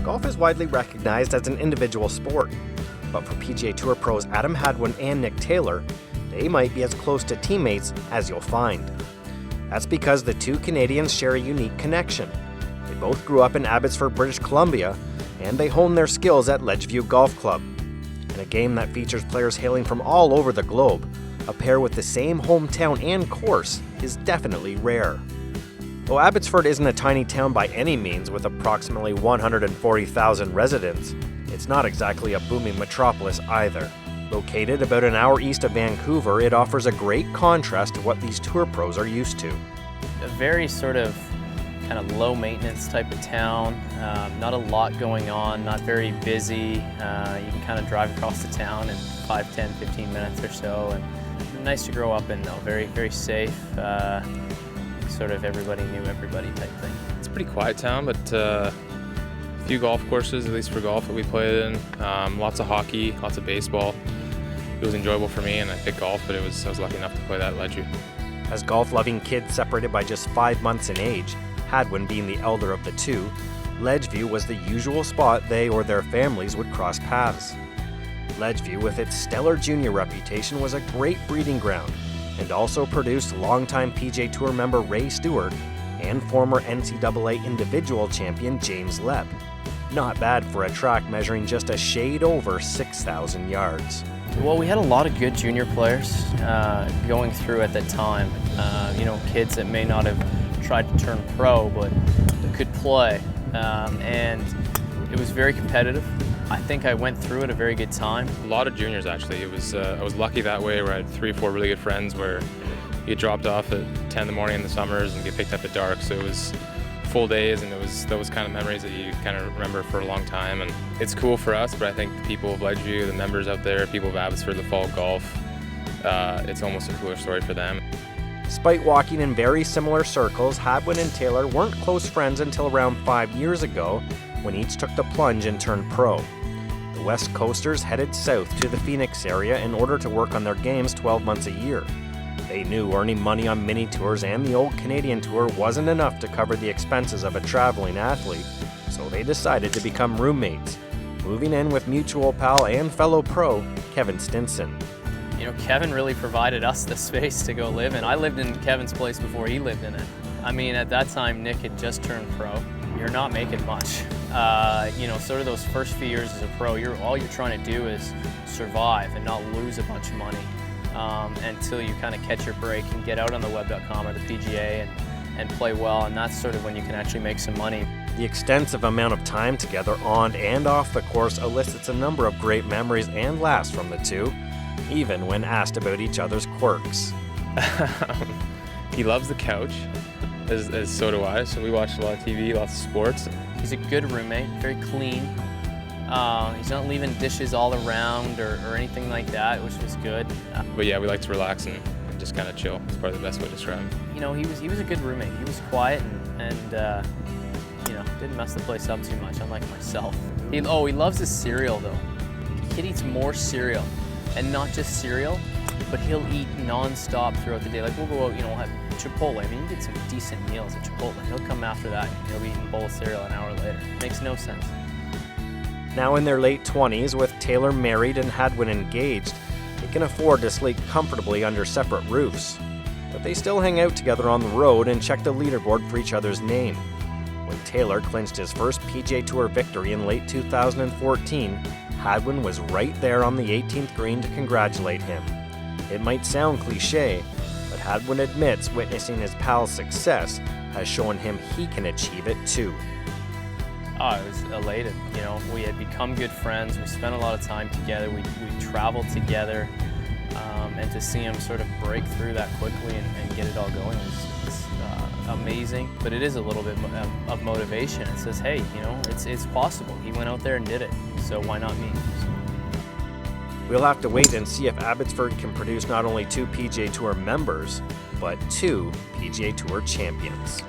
Golf is widely recognized as an individual sport, but for PGA Tour pros Adam Hadwin and Nick Taylor, they might be as close to teammates as you'll find. That's because the two Canadians share a unique connection. They both grew up in Abbotsford, British Columbia, and they honed their skills at Ledgeview Golf Club. In a game that features players hailing from all over the globe, a pair with the same hometown and course is definitely rare. Though Abbotsford isn't a tiny town by any means with approximately 140,000 residents, it's not exactly a booming metropolis either. Located about an hour east of Vancouver, it offers a great contrast to what these tour pros are used to. A very sort of kind of low maintenance type of town, not a lot going on, not very busy. You can kind of drive across the town in 5, 10, 15 minutes or so, and nice to grow up in though, very, very safe. Sort of everybody knew everybody type thing. It's a pretty quiet town, but a few golf courses, at least for golf, that we played in. Lots of hockey, lots of baseball. It was enjoyable for me, and I picked golf, but I was lucky enough to play that at Ledgeview. As golf-loving kids separated by just 5 months in age, Hadwin being the elder of the two, Ledgeview was the usual spot they or their families would cross paths. Ledgeview, with its stellar junior reputation, was a great breeding ground, and also produced longtime PGA Tour member Ray Stewart and former NCAA individual champion James Lepp. Not bad for a track measuring just a shade over 6,000 yards. Well, we had a lot of good junior players going through at that time. Kids that may not have tried to turn pro, but could play. And it was very competitive. I think I went through at a very good time. A lot of juniors, actually. I was lucky that way, where I had 3 or 4 really good friends where you get dropped off at 10 in the morning in the summers and get picked up at dark. So it was full days, and it was those kind of memories that you kind of remember for a long time. And it's cool for us, but I think the people of Ledgeview, the members out there, people of Abbotsford that follow golf, it's almost a cooler story for them. Despite walking in very similar circles, Hadwin and Taylor weren't close friends until around 5 years ago, when each took the plunge and turned pro. The West Coasters headed south to the Phoenix area in order to work on their games 12 months a year. They knew earning money on mini tours and the old Canadian tour wasn't enough to cover the expenses of a traveling athlete, so they decided to become roommates, moving in with mutual pal and fellow pro, Kevin Stinson. Kevin really provided us the space to go live in. I lived in Kevin's place before he lived in it. I mean, at that time, Nick had just turned pro. You're not making much. Sort of those first few years as a pro, all you're trying to do is survive and not lose a bunch of money until you kind of catch your break and get out on the web.com or the PGA and play well, and that's sort of when you can actually make some money. The extensive amount of time together on and off the course elicits a number of great memories and laughs from the two, even when asked about each other's quirks. He loves the couch, as so do I, so we watch a lot of TV, lots of sports. He's a good roommate, very clean. He's not leaving dishes all around or anything like that, which was good. But yeah, we like to relax and just kind of chill. It's probably the best way to describe him. He was a good roommate. He was quiet and didn't mess the place up too much, unlike myself. He loves his cereal though. The kid eats more cereal, and not just cereal, but he'll eat non-stop throughout the day. Like we'll go out, we'll have Chipotle. I mean, you get some decent meals at Chipotle. He'll come after that and he'll be eating a bowl of cereal an hour later. Makes no sense. Now in their late 20s, with Taylor married and Hadwin engaged, they can afford to sleep comfortably under separate roofs. But they still hang out together on the road and check the leaderboard for each other's name. When Taylor clinched his first PGA Tour victory in late 2014, Hadwin was right there on the 18th green to congratulate him. It might sound cliche, but Hadwin admits witnessing his pal's success has shown him he can achieve it too. I was elated. We had become good friends. We spent a lot of time together. We traveled together, and to see him sort of break through that quickly and get it all going was amazing. But it is a little bit of motivation. It says, hey, it's possible. He went out there and did it, so why not me? We'll have to wait and see if Abbotsford can produce not only 2 PGA Tour members, but 2 PGA Tour champions.